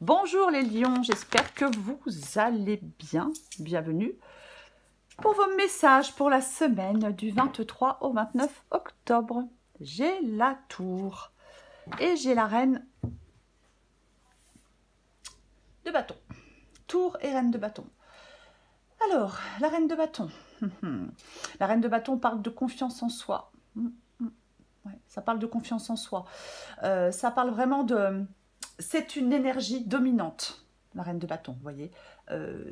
Bonjour les lions, j'espère que vous allez bien. Bienvenue pour vos messages pour la semaine du 23 au 29 octobre. J'ai la tour et j'ai la reine de bâton. Tour et reine de bâton. Alors, la reine de bâton. La reine de bâton parle de confiance en soi. Ouais, ça parle de confiance en soi. Ça parle vraiment de... C'est une énergie dominante, la reine de bâton, vous voyez.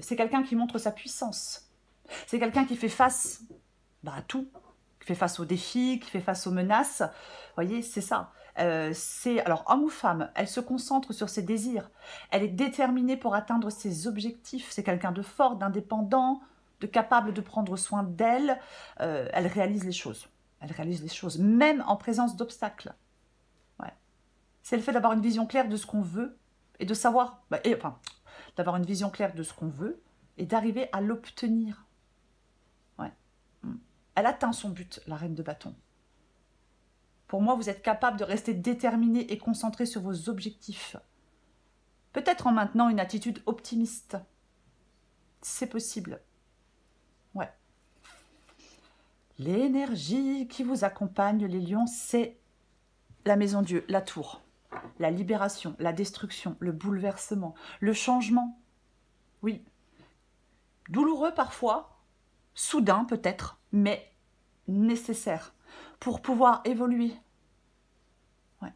C'est quelqu'un qui montre sa puissance. C'est quelqu'un qui fait face à tout, qui fait face aux défis, qui fait face aux menaces. Vous voyez, c'est ça. Alors, homme ou femme, elle se concentre sur ses désirs. Elle est déterminée pour atteindre ses objectifs. C'est quelqu'un de fort, d'indépendant, de capable de prendre soin d'elle. Elle réalise les choses. Elle réalise les choses, même en présence d'obstacles. Ouais. C'est le fait d'avoir une vision claire de ce qu'on veut et de savoir, d'avoir une vision claire de ce qu'on veut et d'arriver à l'obtenir. Ouais. Elle atteint son but, la reine de bâton. Pour moi, vous êtes capable de rester déterminé et concentré sur vos objectifs. Peut-être en maintenant une attitude optimiste. C'est possible. Ouais. L'énergie qui vous accompagne, les lions, c'est la maison Dieu, la tour. La libération, la destruction, le bouleversement, le changement. Oui. Douloureux parfois, soudain peut-être, mais nécessaire pour pouvoir évoluer. Ouais.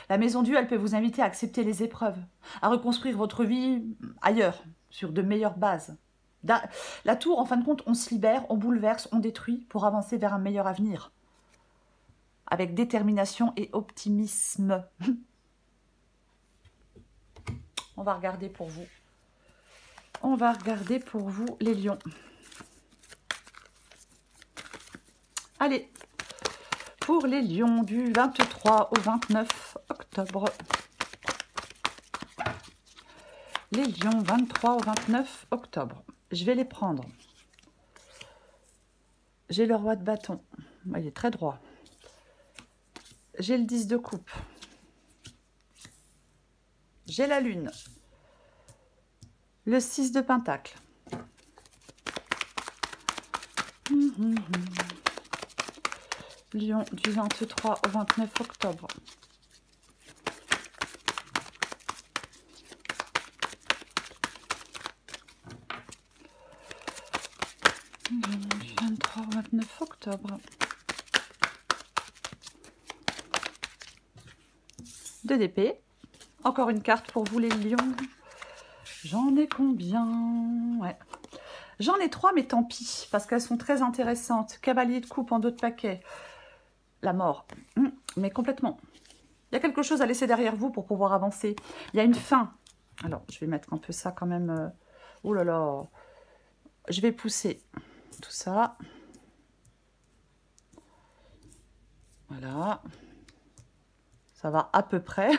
La maison Dieu, elle peut vous inviter à accepter les épreuves, à reconstruire votre vie ailleurs, sur de meilleures bases. La tour, en fin de compte, on se libère, on bouleverse, on détruit pour avancer vers un meilleur avenir. Avec détermination et optimisme. On va regarder pour vous. On va regarder pour vous, les lions. Allez, pour les lions du 23 au 29 octobre. Les lions 23 au 29 octobre. Je vais les prendre. J'ai le roi de bâton. Il est très droit. J'ai le 10 de coupe. J'ai la lune. Le 6 de pentacle. Lion du 23 au 29 octobre. Lion du 23 au 29 octobre. Deux d'épée. Encore une carte pour vous les lions. J'en ai combien? Ouais. J'en ai 3, mais tant pis, parce qu'elles sont très intéressantes. Cavalier de coupe en dos de paquet. La mort. Mais complètement. Il y a quelque chose à laisser derrière vous pour pouvoir avancer. Il y a une fin. Alors, je vais mettre un peu ça quand même. Oh là là. Je vais pousser tout ça. Voilà. Ça va à peu près.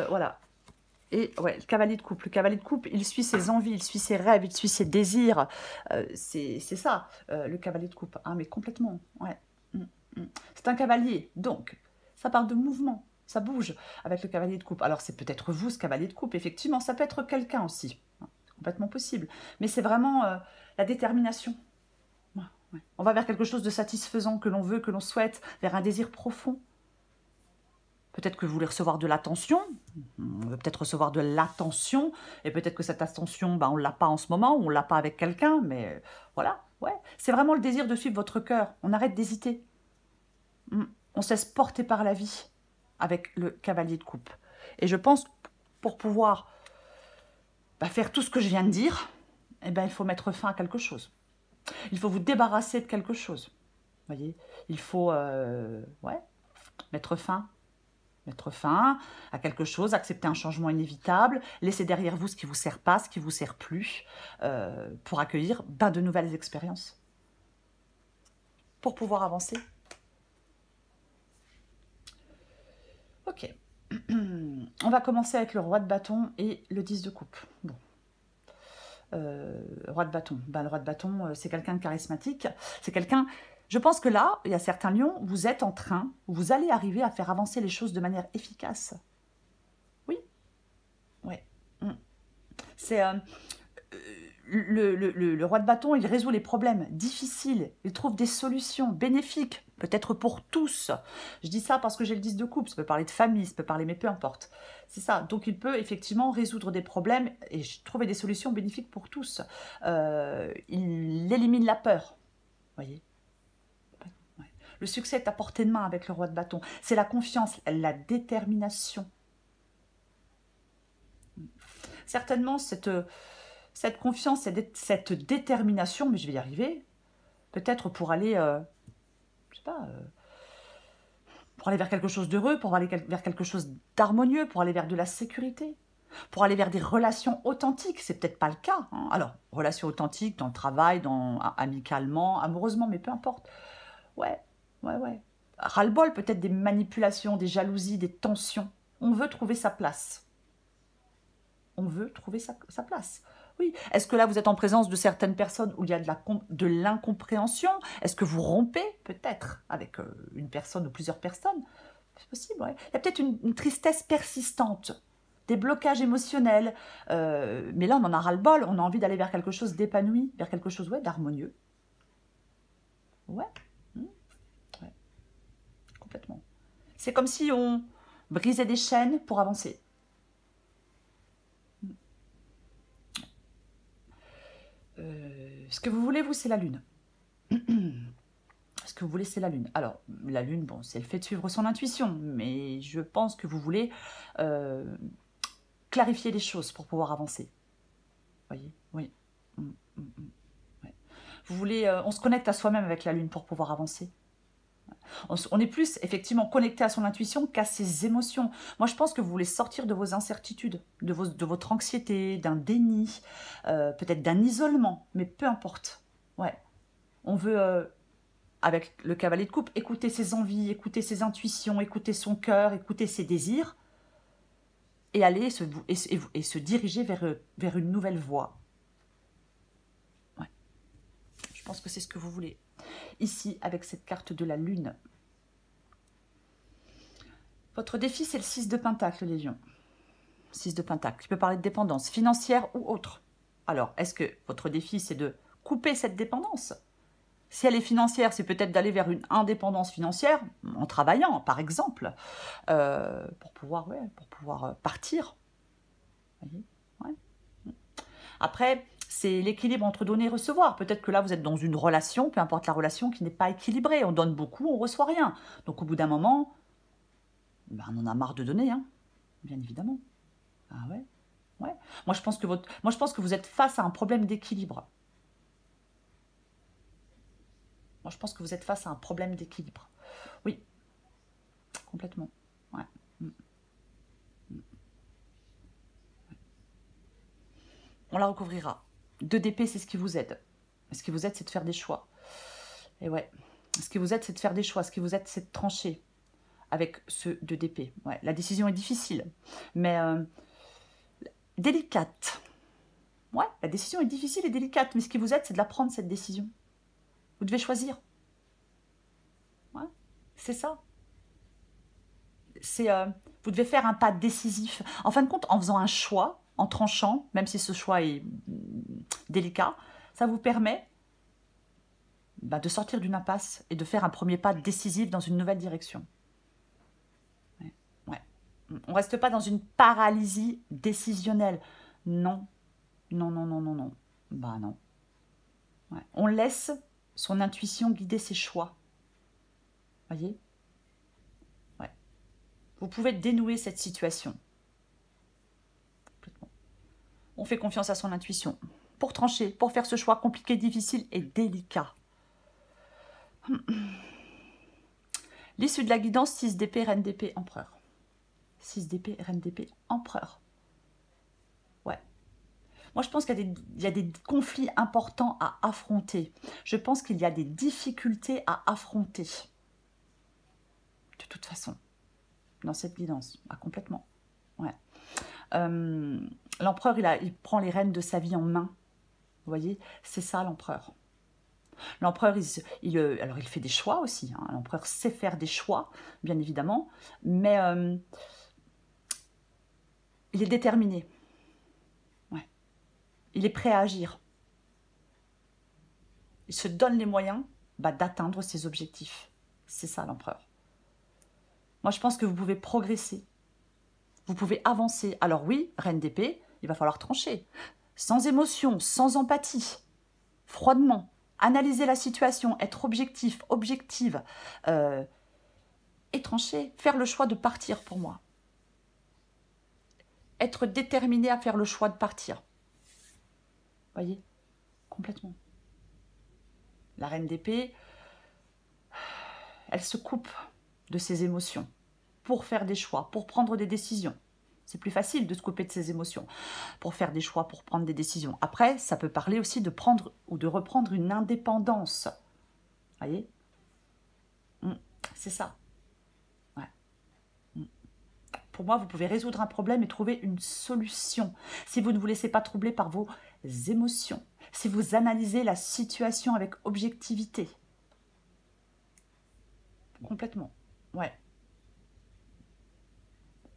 Voilà. Et ouais, le cavalier de coupe. Le cavalier de coupe, il suit ses envies, il suit ses rêves, il suit ses désirs. C'est ça, le cavalier de coupe. Ah, mais complètement. Ouais. C'est un cavalier. Donc, ça parle de mouvement. Ça bouge avec le cavalier de coupe. Alors, c'est peut-être vous, ce cavalier de coupe. Effectivement, ça peut être quelqu'un aussi. C'est complètement possible. Mais c'est vraiment la détermination. Ouais. On va vers quelque chose de satisfaisant que l'on veut, que l'on souhaite, vers un désir profond. Peut-être que vous voulez recevoir de l'attention, on veut peut-être recevoir de l'attention, et peut-être que cette attention, on ne l'a pas en ce moment, ou on ne l'a pas avec quelqu'un, mais voilà, ouais. C'est vraiment le désir de suivre votre cœur, on arrête d'hésiter. On se laisse porter par la vie avec le cavalier de coupe. Et je pense, pour pouvoir faire tout ce que je viens de dire, il faut mettre fin à quelque chose. Il faut vous débarrasser de quelque chose. Vous voyez, il faut mettre fin à quelque chose, accepter un changement inévitable, laisser derrière vous ce qui ne vous sert pas, ce qui ne vous sert plus, pour accueillir de nouvelles expériences, pour pouvoir avancer. Ok. On va commencer avec le roi de bâton et le 10 de coupe. Bon. Roi de bâton. Le roi de bâton, c'est quelqu'un de charismatique. C'est quelqu'un... Je pense que là, il y a certains lions, vous allez arriver à faire avancer les choses de manière efficace. Oui, C'est le roi de bâton, il résout les problèmes difficiles, il trouve des solutions bénéfiques, peut-être pour tous. Je dis ça parce que j'ai le 10 de coupe, ça peut parler de famille, ça peut parler, mais peu importe. C'est ça, donc il peut effectivement résoudre des problèmes et trouver des solutions bénéfiques pour tous. Il élimine la peur, voyez. Ouais. Le succès est à portée de main avec le roi de bâton. C'est la confiance, la détermination. Certainement, cette confiance, cette détermination, mais je vais y arriver, peut-être pour aller, je sais pas, pour aller vers quelque chose d'heureux, pour aller vers quelque chose d'harmonieux, pour aller vers de la sécurité, pour aller vers des relations authentiques. C'est peut-être pas le cas, hein. Alors, relations authentiques dans le travail, amicalement, amoureusement, mais peu importe. Ouais, ouais. Ras-le-bol peut-être des manipulations, des jalousies, des tensions. On veut trouver sa place. On veut trouver sa place. Oui. Est-ce que là, vous êtes en présence de certaines personnes où il y a de l'incompréhension? Est-ce que vous rompez peut-être avec une personne ou plusieurs personnes? C'est possible, ouais. Il y a peut-être une tristesse persistante, des blocages émotionnels. Mais là, on en a ras-le-bol. On a envie d'aller vers quelque chose d'épanoui, vers quelque chose d'harmonieux. Ouais. Ouais. Complètement. C'est comme si on brisait des chaînes pour avancer. Ce que vous voulez, vous, c'est la lune. Ce que vous voulez, c'est la lune. Alors, la lune, bon, c'est le fait de suivre son intuition, mais je pense que vous voulez clarifier les choses pour pouvoir avancer. Vous voyez? Oui. Ouais. Vous voulez, on se connecte à soi-même avec la lune pour pouvoir avancer. On est plus, effectivement, connecté à son intuition qu'à ses émotions. Moi, je pense que vous voulez sortir de vos incertitudes, de votre anxiété, d'un déni, peut-être d'un isolement, mais peu importe. Ouais. On veut, avec le cavalier de coupe, écouter ses envies, écouter ses intuitions, écouter son cœur, écouter ses désirs, et aller se diriger vers une nouvelle voie. Ouais. Je pense que c'est ce que vous voulez. Ici, avec cette carte de la lune. Votre défi, c'est le 6 de Pentacle, les lions. 6 de Pentacle. Il peut parler de dépendance financière ou autre. Alors, est-ce que votre défi, c'est de couper cette dépendance? Si elle est financière, c'est peut-être d'aller vers une indépendance financière, en travaillant, par exemple, pour pouvoir partir. Vous voyez? Ouais. Après, c'est l'équilibre entre donner et recevoir. Peut-être que là, vous êtes dans une relation, peu importe la relation, qui n'est pas équilibrée. On donne beaucoup, on ne reçoit rien. Donc, au bout d'un moment, ben, on en a marre de donner, hein, bien évidemment. Ah ouais, ouais. Moi, je pense que vous êtes face à un problème d'équilibre. Moi, je pense que vous êtes face à un problème d'équilibre. Oui, complètement. Ouais. On la recouvrira. 2 d'épée, c'est ce qui vous aide. Ce qui vous aide, c'est de faire des choix. Et ouais, ce qui vous aide, c'est de faire des choix. Ce qui vous aide, c'est de trancher avec ce 2 d'épée. Ouais, la décision est difficile, mais délicate. Ouais, la décision est difficile et délicate, mais ce qui vous aide, c'est de la prendre, cette décision. Vous devez choisir. Ouais, c'est ça. Vous devez faire un pas décisif. En fin de compte, en faisant un choix, en tranchant, même si ce choix est délicat, ça vous permet de sortir d'une impasse et de faire un premier pas décisif dans une nouvelle direction. Ouais. Ouais. On ne reste pas dans une paralysie décisionnelle. Non. Non. Bah non. Ouais. On laisse son intuition guider ses choix. Voyez? Ouais. Vous pouvez dénouer cette situation. Complètement. On fait confiance à son intuition pour trancher, pour faire ce choix compliqué, difficile et délicat. L'issue de la guidance, 6 d'épée, reine d'épée, empereur. 6 d'épée, reine d'épée, empereur. Ouais. Moi, je pense qu'il y a des conflits importants à affronter. Je pense qu'il y a des difficultés à affronter. De toute façon, dans cette guidance. Ah, complètement. Ouais. L'empereur, il prend les rênes de sa vie en main. Vous voyez, c'est ça l'empereur. L'empereur, alors il fait des choix aussi. Hein. L'empereur sait faire des choix, bien évidemment, mais il est déterminé. Ouais. Il est prêt à agir. Il se donne les moyens d'atteindre ses objectifs. C'est ça l'empereur. Moi, je pense que vous pouvez progresser. Vous pouvez avancer. Alors oui, reine d'épée, il va falloir trancher. Sans émotion, sans empathie, froidement. Analyser la situation, être objectif, objective, et trancher. Faire le choix de partir pour moi. Être déterminé à faire le choix de partir. Voyez? Complètement. La reine d'épée, elle se coupe de ses émotions pour faire des choix, pour prendre des décisions. C'est plus facile de se couper de ses émotions pour faire des choix, pour prendre des décisions. Après, ça peut parler aussi de prendre ou de reprendre une indépendance. Voyez? C'est ça. Ouais. Pour moi, vous pouvez résoudre un problème et trouver une solution. Si vous ne vous laissez pas troubler par vos émotions, si vous analysez la situation avec objectivité. Complètement. Ouais.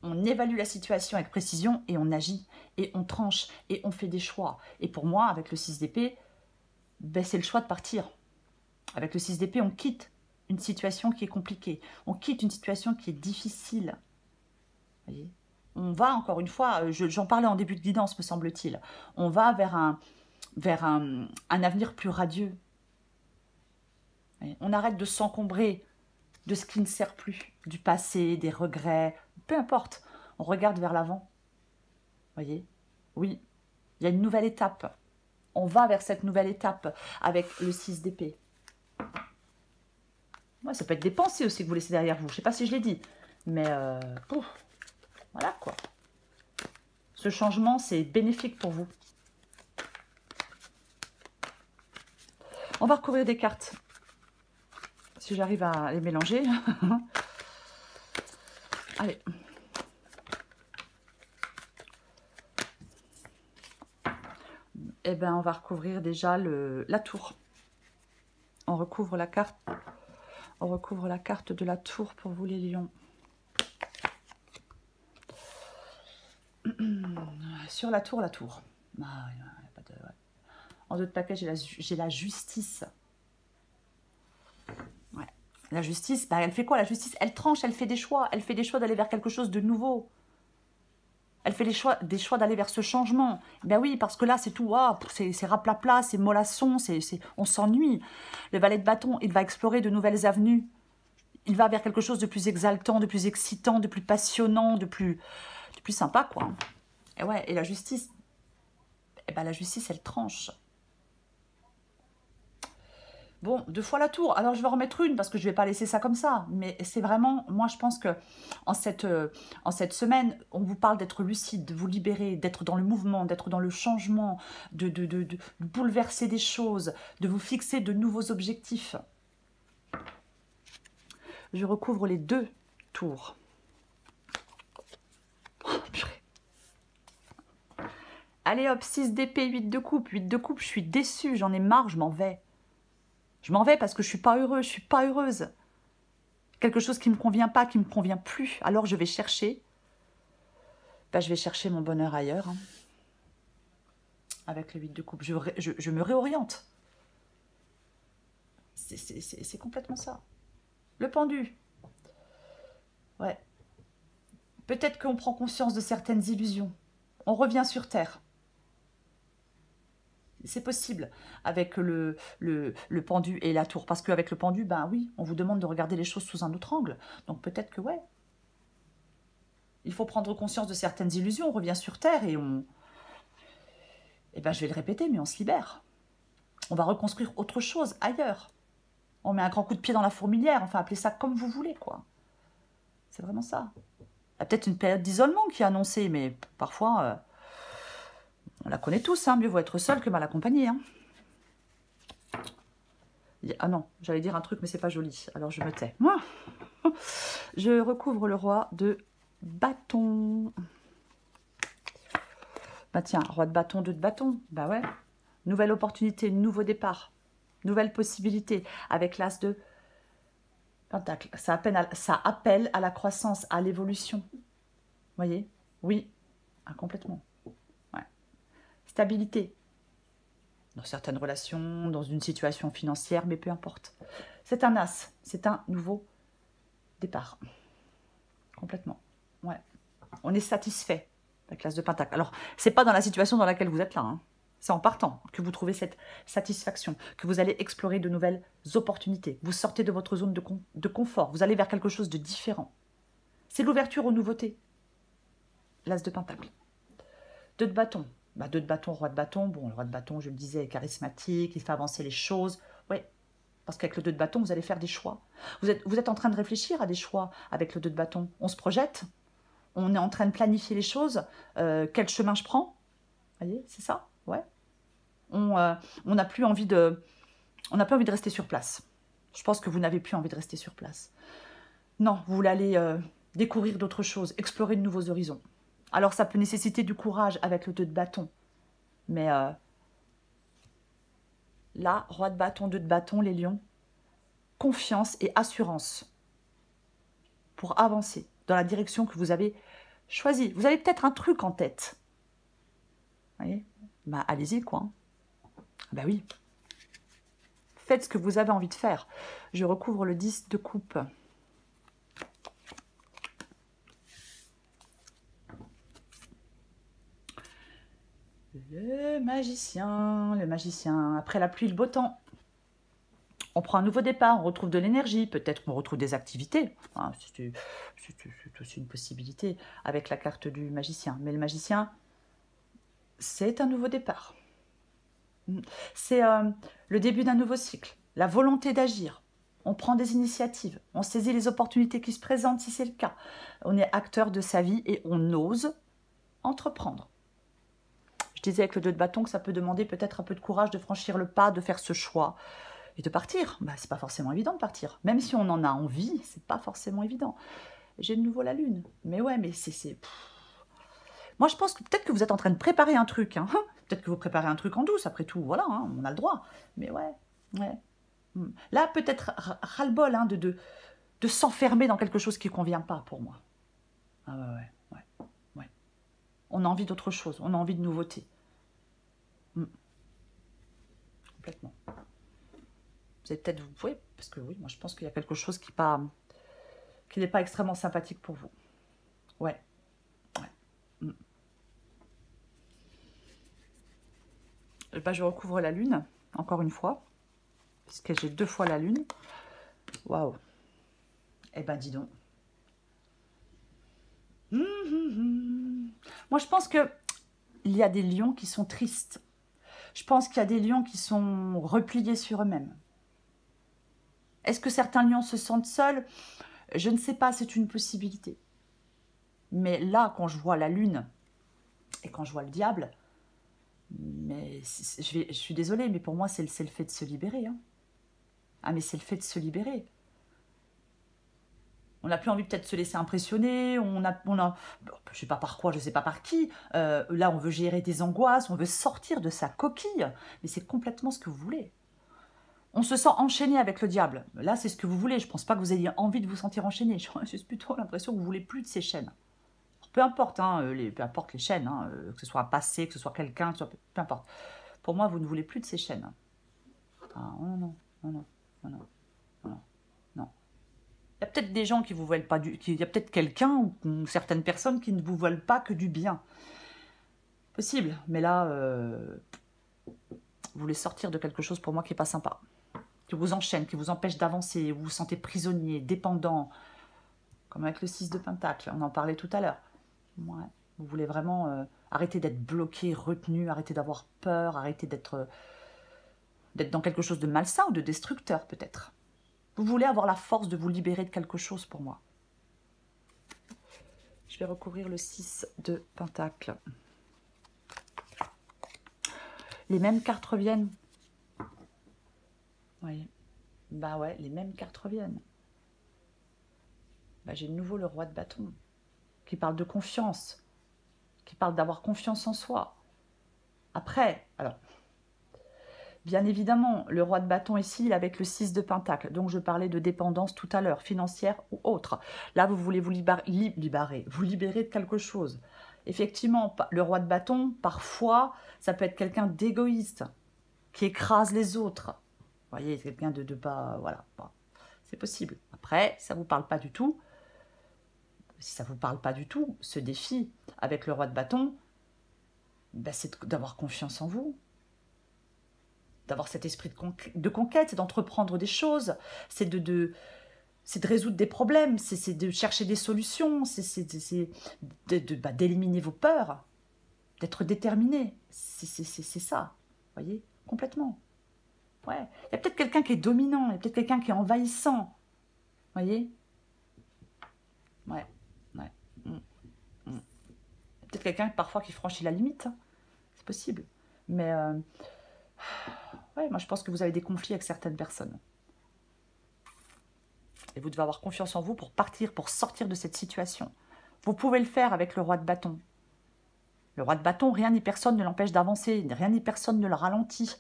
On évalue la situation avec précision et on agit, et on tranche, et on fait des choix. Et pour moi, avec le 6 d'épée, c'est le choix de partir. Avec le 6 d'épée, on quitte une situation qui est compliquée. On quitte une situation qui est difficile. Vous voyez, on va, encore une fois, j'en parlais en début de guidance, me semble-t-il, on va vers un avenir plus radieux. Vous voyez, on arrête de s'encombrer de ce qui ne sert plus, du passé, des regrets, peu importe, on regarde vers l'avant. Voyez? Oui, il y a une nouvelle étape. On va vers cette nouvelle étape avec le 6 d'épée. Ouais, ça peut être des pensées aussi que vous laissez derrière vous. Je ne sais pas si je l'ai dit, mais voilà quoi. Ce changement, c'est bénéfique pour vous. On va recouvrir des cartes. Si j'arrive à les mélanger. Allez. Eh bien, on va recouvrir déjà la tour. On recouvre la carte. On recouvre la carte de la tour pour vous les lions. Sur la tour, Ah, y a pas de, ouais. En deux de paquet, j'ai la justice. Ouais. La justice, elle fait quoi la justice? Elle tranche, elle fait des choix. Elle fait des choix d'aller vers quelque chose de nouveau. Elle fait des choix d'aller vers ce changement. Ben oui, parce que là, c'est tout, c'est raplapla, c'est mollasson, on s'ennuie. Le valet de bâton, il va explorer de nouvelles avenues. Il va vers quelque chose de plus exaltant, de plus excitant, de plus passionnant, de plus sympa, quoi. Et ouais, et la justice, la justice, elle tranche. Bon, 2 fois la tour. Alors, je vais en remettre une parce que je ne vais pas laisser ça comme ça. Mais c'est vraiment, moi, je pense que en cette semaine, on vous parle d'être lucide, de vous libérer, d'être dans le mouvement, d'être dans le changement, de bouleverser des choses, de vous fixer de nouveaux objectifs. Je recouvre les 2 tours. Oh, purée. Allez hop, 6 d'épée, 8 de coupe. 8 de coupe, je suis déçue, j'en ai marre, je m'en vais. Je m'en vais parce que je ne suis pas heureux, je ne suis pas heureuse. Quelque chose qui ne me convient pas, qui ne me convient plus. Alors je vais chercher. Je vais chercher mon bonheur ailleurs. Hein. Avec le 8 de coupe. Je me réoriente. C'est complètement ça. Le pendu. Ouais. Peut-être qu'on prend conscience de certaines illusions. On revient sur Terre. C'est possible avec le pendu et la tour. Parce qu'avec le pendu, oui, on vous demande de regarder les choses sous un autre angle. Donc peut-être que ouais. Il faut prendre conscience de certaines illusions. On revient sur Terre et on... je vais le répéter, mais on se libère. On va reconstruire autre chose ailleurs. On met un grand coup de pied dans la fourmilière. Enfin, appelez ça comme vous voulez, quoi. C'est vraiment ça. Il y a peut-être une période d'isolement qui est annoncée, mais parfois... on la connaît tous, hein, mieux vaut être seul que mal accompagné. Hein. Ah non, j'allais dire un truc, mais c'est pas joli, alors je me tais. Je recouvre le roi de bâton. Tiens, roi de bâton, 2 de bâton. Ouais. Nouvelle opportunité, nouveau départ, nouvelle possibilité avec l'as de pentacle. Ça appelle à la croissance, à l'évolution. Voyez? Oui, complètement. Stabilité, dans certaines relations, dans une situation financière, mais peu importe. C'est un as, c'est un nouveau départ. Complètement. Ouais. On est satisfait, la classe de Pentacle. Alors, c'est pas dans la situation dans laquelle vous êtes là, hein. C'est en partant que vous trouvez cette satisfaction, que vous allez explorer de nouvelles opportunités. Vous sortez de votre zone de confort, vous allez vers quelque chose de différent. C'est l'ouverture aux nouveautés. L'as de Pentacle. 2 de bâton. 2 de bâton, roi de bâton. Bon, le roi de bâton, je le disais, est charismatique, il fait avancer les choses. Oui, parce qu'avec le 2 de bâton, vous allez faire des choix. Vous êtes en train de réfléchir à des choix avec le 2 de bâton. On se projette, on est en train de planifier les choses. Quel chemin je prends? Vous voyez, c'est ça? Ouais. On n'a plus envie de rester sur place. Je pense que vous n'avez plus envie de rester sur place. Non, vous voulez aller découvrir d'autres choses, explorer de nouveaux horizons. Alors, ça peut nécessiter du courage avec le 2 de bâton. Mais là, roi de bâton, 2 de bâton, les lions, confiance et assurance pour avancer dans la direction que vous avez choisie. Vous avez peut-être un truc en tête. Vous voyez? Allez-y, quoi. Oui. Faites ce que vous avez envie de faire. Je recouvre le 10 de coupe. Le magicien, après la pluie, le beau temps. On prend un nouveau départ, on retrouve de l'énergie, peut-être qu'on retrouve des activités. Hein, c'est aussi une possibilité avec la carte du magicien. Mais le magicien, c'est un nouveau départ. C'est le début d'un nouveau cycle, la volonté d'agir. On prend des initiatives, on saisit les opportunités qui se présentent si c'est le cas. On est acteur de sa vie et on ose entreprendre. Je disais avec le 2 de bâton que ça peut demander peut-être un peu de courage de franchir le pas, de faire ce choix et de partir. C'est pas forcément évident de partir. Même si on en a envie, c'est pas forcément évident. J'ai de nouveau la lune. Mais ouais, mais c'est... Moi, je pense que peut-être que vous êtes en train de préparer un truc. Hein. Peut-être que vous préparez un truc en douce, après tout. Voilà, hein, on a le droit. Mais ouais. Là, peut-être ras-le-bol hein, de s'enfermer dans quelque chose qui ne convient pas pour moi. Ah ouais. On a envie d'autre chose. On a envie de nouveautés. Complètement. Vous allez peut-être... Oui, parce que oui, moi, je pense qu'il y a quelque chose qui n'est pas extrêmement sympathique pour vous. Ouais. Je recouvre la lune, encore une fois, puisque j'ai 2 fois la lune. Waouh. Eh ben, dis donc. Moi, je pense qu'il y a des lions qui sont tristes. Je pense qu'il y a des lions qui sont repliés sur eux-mêmes. Est-ce que certains lions se sentent seuls? Je ne sais pas, c'est une possibilité. Mais là, quand je vois la lune et quand je vois le diable, mais je suis désolée, mais pour moi, c'est le fait de se libérer. Hein. Ah, mais c'est le fait de se libérer. On n'a plus envie peut-être de se laisser impressionner, je ne sais pas par quoi, je ne sais pas par qui. Là, on veut gérer des angoisses, on veut sortir de sa coquille. Mais c'est complètement ce que vous voulez. On se sent enchaîné avec le diable. Là, c'est ce que vous voulez. Je ne pense pas que vous ayez envie de vous sentir enchaîné. J'ai plutôt l'impression que vous ne voulez plus de ces chaînes. Peu importe, hein, peu importe les chaînes, hein, que ce soit un passé, que ce soit quelqu'un, peu importe. Pour moi, vous ne voulez plus de ces chaînes. Ah, non. Il y a peut-être des gens qui vous veulent pas il y a peut-être quelqu'un ou certaines personnes qui ne vous veulent pas que du bien. Possible, mais là, vous voulez sortir de quelque chose pour moi qui n'est pas sympa. Qui vous enchaîne, qui vous empêche d'avancer, vous vous sentez prisonnier, dépendant. Comme avec le 6 de Pentacle, on en parlait tout à l'heure. Ouais. Vous voulez vraiment arrêter d'être bloqué, retenu, arrêter d'avoir peur, arrêter d'être dans quelque chose de malsain ou de destructeur peut-être. Vous voulez avoir la force de vous libérer de quelque chose pour moi. Je vais recouvrir le 6 de Pentacle. Les mêmes cartes reviennent. Oui. Ouais, les mêmes cartes reviennent. J'ai de nouveau le roi de bâton qui parle de confiance, qui parle d'avoir confiance en soi. Après, alors, bien évidemment, le roi de bâton ici, il est avec le 6 de Pentacle. Donc, je parlais de dépendance tout à l'heure, financière ou autre. Là, vous voulez vous libérer de quelque chose. Effectivement, le roi de bâton, parfois, ça peut être quelqu'un d'égoïste. qui écrase les autres. Vous voyez, quelqu'un de pas... Voilà, bon, c'est possible. Après, ça ne vous parle pas du tout. Si ça ne vous parle pas du tout, ce défi avec le roi de bâton, ben, c'est d'avoir confiance en vous. D'avoir cet esprit de conquête, c'est d'entreprendre des choses, c'est de résoudre des problèmes, c'est de chercher des solutions, c'est d'éliminer vos peurs, d'être déterminé. C'est ça, vous voyez, complètement. Ouais. Il y a peut-être quelqu'un qui est dominant, il y a peut-être quelqu'un qui est envahissant, vous voyez. Ouais, ouais. Peut-être quelqu'un parfois qui franchit la limite, hein. C'est possible. Mais ouais, moi je pense que vous avez des conflits avec certaines personnes. Et vous devez avoir confiance en vous pour partir, pour sortir de cette situation. Vous pouvez le faire avec le roi de bâton. Le roi de bâton, rien ni personne ne l'empêche d'avancer, rien ni personne ne le ralentit.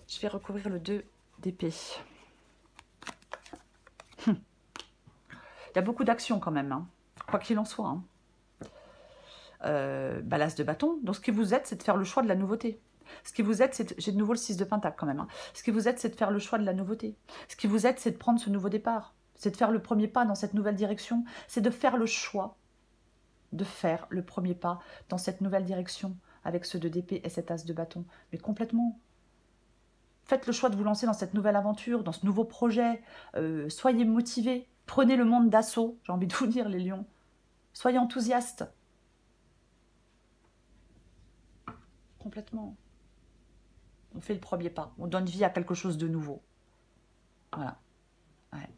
Je vais recouvrir le 2 d'épée. Il y a beaucoup d'actions quand même, hein. Quoi qu'il en soit. Hein. L'as de bâton. Donc ce qui vous aide, c'est de faire le choix de la nouveauté. Ce qui vous aide, c'est... J'ai de nouveau le 6 de pentacle quand même. Hein. Ce qui vous aide, c'est de faire le choix de la nouveauté. Ce qui vous aide, c'est de prendre ce nouveau départ. C'est de faire le premier pas dans cette nouvelle direction. C'est de faire le choix de faire le premier pas dans cette nouvelle direction avec ce 2 d'épée et cet as de bâton. Mais complètement. Faites le choix de vous lancer dans cette nouvelle aventure, dans ce nouveau projet. Soyez motivés. Prenez le monde d'assaut. J'ai envie de vous dire, les lions. Soyez enthousiastes. Complètement. On fait le premier pas. On donne vie à quelque chose de nouveau. Voilà. Ouais.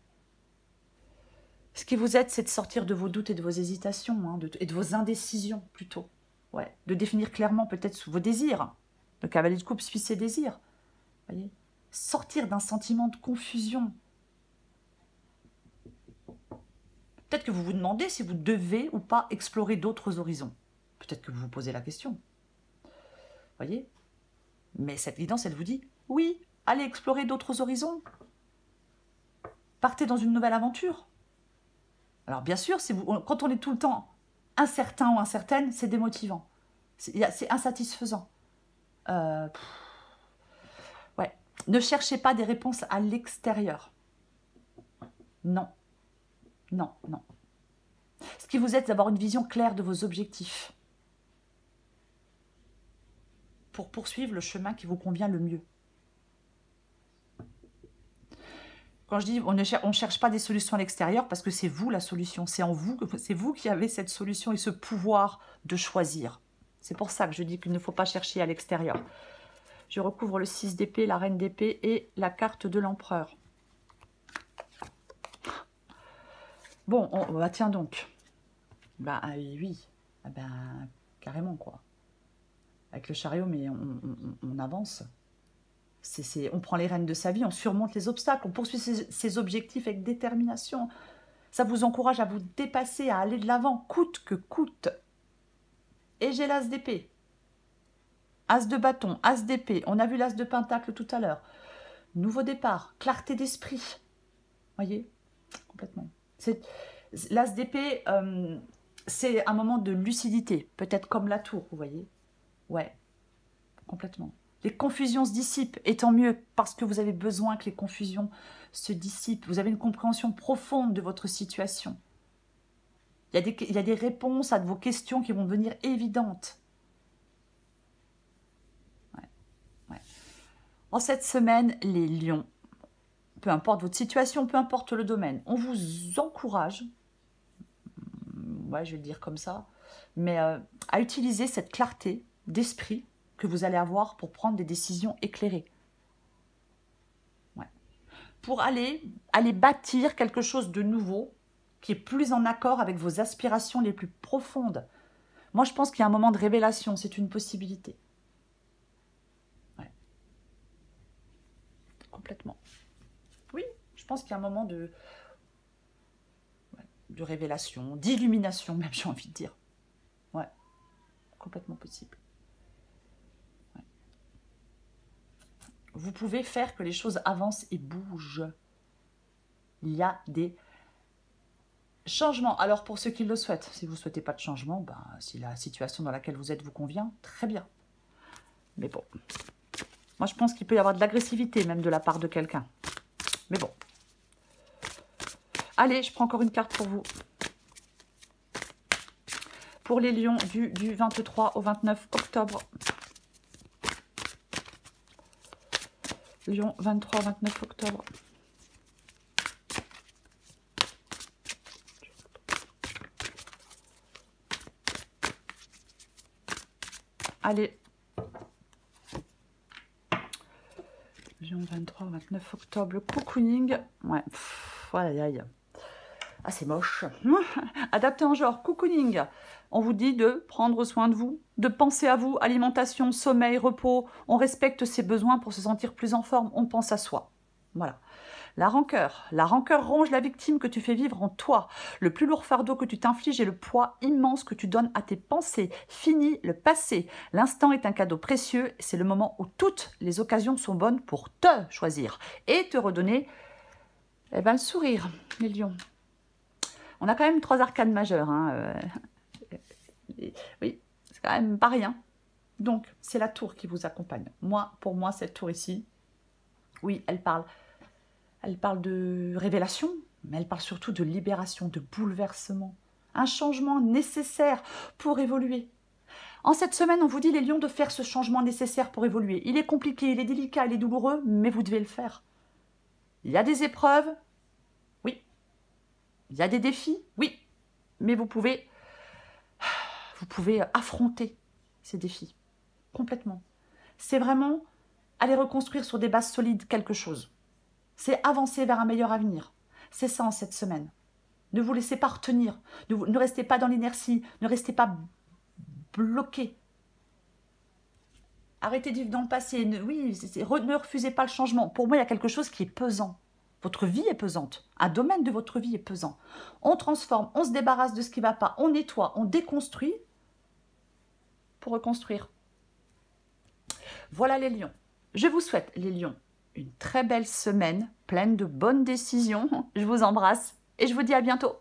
Ce qui vous aide, c'est de sortir de vos doutes et de vos hésitations, hein, et de vos indécisions, plutôt. Ouais. De définir clairement peut-être vos désirs. Le cavalier de coupe suit ses désirs. Voyez, sortir d'un sentiment de confusion. Peut-être que vous vous demandez si vous devez ou pas explorer d'autres horizons. Peut-être que vous vous posez la question. Voyez. Mais cette guidance, elle vous dit, oui, allez explorer d'autres horizons. Partez dans une nouvelle aventure. Alors bien sûr, quand on est tout le temps incertain ou incertaine, c'est démotivant. C'est insatisfaisant. Ouais. Ne cherchez pas des réponses à l'extérieur. Non. Non, non. Ce qui vous aide, c'est d'avoir une vision claire de vos objectifs. Pour poursuivre le chemin qui vous convient le mieux. Quand je dis on ne cherche pas des solutions à l'extérieur, parce que c'est vous la solution, c'est en vous, c'est vous qui avez cette solution et ce pouvoir de choisir. C'est pour ça que je dis qu'il ne faut pas chercher à l'extérieur. Je recouvre le 6 d'épée, la reine d'épée et la carte de l'empereur. Bon, bah tiens donc. Bah oui, ah ben, carrément quoi. Avec le chariot, mais on avance. On prend les rênes de sa vie, on surmonte les obstacles, on poursuit ses objectifs avec détermination. Ça vous encourage à vous dépasser, à aller de l'avant, coûte que coûte. Et j'ai l'as d'épée. As de bâton, as d'épée. On a vu l'as de pentacle tout à l'heure. Nouveau départ, clarté d'esprit. Voyez, complètement. L'as d'épée, c'est un moment de lucidité, peut-être comme la tour, vous voyez. Ouais, complètement. Les confusions se dissipent, et tant mieux, parce que vous avez besoin que les confusions se dissipent. Vous avez une compréhension profonde de votre situation. Il y a des réponses à vos questions qui vont devenir évidentes. Ouais, ouais. En cette semaine, les lions, peu importe votre situation, peu importe le domaine, on vous encourage, ouais, je vais le dire comme ça, mais à utiliser cette clarté d'esprit que vous allez avoir pour prendre des décisions éclairées. Ouais. Pour aller bâtir quelque chose de nouveau qui est plus en accord avec vos aspirations les plus profondes. Moi, je pense qu'il y a un moment de révélation, c'est une possibilité. Ouais. Complètement. Oui, je pense qu'il y a un moment de révélation, d'illumination même, j'ai envie de dire. Ouais, complètement possible. Ouais. Vous pouvez faire que les choses avancent et bougent. Il y a des Changement. Alors, pour ceux qui le souhaitent, si vous ne souhaitez pas de changement, ben, si la situation dans laquelle vous êtes vous convient, très bien. Mais bon. Moi, je pense qu'il peut y avoir de l'agressivité, même de la part de quelqu'un. Mais bon. Allez, je prends encore une carte pour vous. Pour les lions du 23 au 29 octobre. Lion, 23 au 29 octobre. Allez. Lion, 23 au 29 octobre. Le cocooning. Ouais. Aïe, aïe. Ah, c'est moche. Adapté en genre, cocooning. On vous dit de prendre soin de vous, de penser à vous, alimentation, sommeil, repos. On respecte ses besoins pour se sentir plus en forme. On pense à soi. Voilà. La rancœur. La rancœur ronge la victime que tu fais vivre en toi. Le plus lourd fardeau que tu t'infliges est le poids immense que tu donnes à tes pensées. Fini le passé. L'instant est un cadeau précieux. C'est le moment où toutes les occasions sont bonnes pour te choisir et te redonner le sourire, les lions. On a quand même 3 arcanes majeures. Hein. Oui, c'est quand même pas rien. Donc, c'est la tour qui vous accompagne. Pour moi, cette tour ici, oui, elle parle de révélation, mais elle parle surtout de libération, de bouleversement. Un changement nécessaire pour évoluer. En cette semaine, on vous dit, les lions, de faire ce changement nécessaire pour évoluer. Il est compliqué, il est délicat, il est douloureux, mais vous devez le faire. Il y a des épreuves, oui. Il y a des défis, oui. Mais vous pouvez affronter ces défis, complètement. C'est vraiment aller reconstruire sur des bases solides quelque chose. C'est avancer vers un meilleur avenir. C'est ça en cette semaine. Ne vous laissez pas retenir. Ne restez pas dans l'inertie. Ne restez pas bloqué. Arrêtez de vivre dans le passé. Ne refusez pas le changement. Pour moi, il y a quelque chose qui est pesant. Votre vie est pesante. Un domaine de votre vie est pesant. On transforme, on se débarrasse de ce qui ne va pas. On nettoie, on déconstruit pour reconstruire. Voilà les lions. Je vous souhaite, les lions, une très belle semaine, pleine de bonnes décisions. Je vous embrasse et je vous dis à bientôt.